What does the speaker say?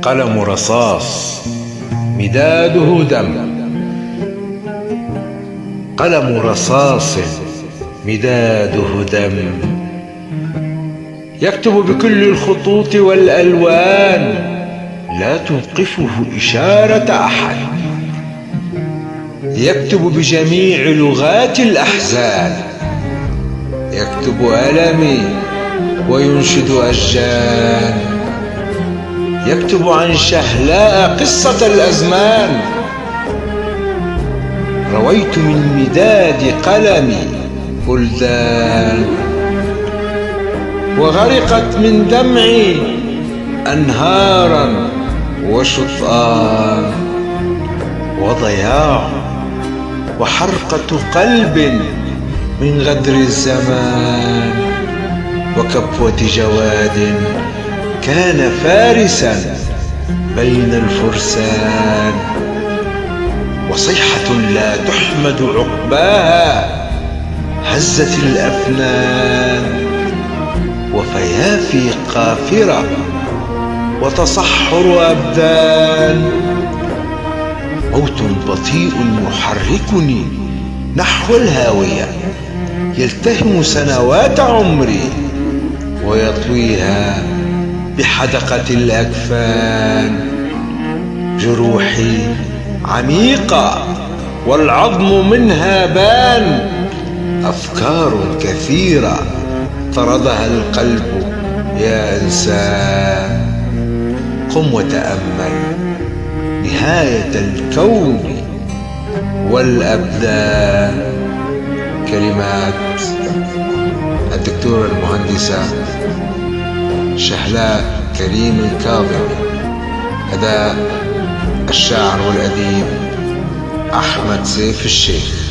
قلم رصاص مداده دم، قلم رصاص مداده دم، يكتب بكل الخطوط والألوان، لا توقفه إشارة أحد، يكتب بجميع لغات الأحزان، يكتب ألمي وينشد أشجان، يكتب عن شهلاء قصة الأزمان، رويت من مداد قلمي بلدان، وغرقت من دمعي أنهارا وشطآن، وضياع وحرقة قلب من غدر الزمان، وكبوة جواد كان فارسا بين الفرسان، وصيحة لا تحمد عقباها هزت الأفنان، وفيافي قافرة وتصحر أبدان، موت بطيء يحركني نحو الهاوية، يلتهم سنوات عمري ويطويها بحدقة الأكفان، جروحي عميقة والعظم منها بان، أفكار كثيرة طردها القلب يا إنسان، قم وتأمل نهاية الكون والأبدان. كلمات الدكتورة المهندسة شهلاء كريم الكاظمي، أداء الشاعر والأديب أحمد سيف الشيخ.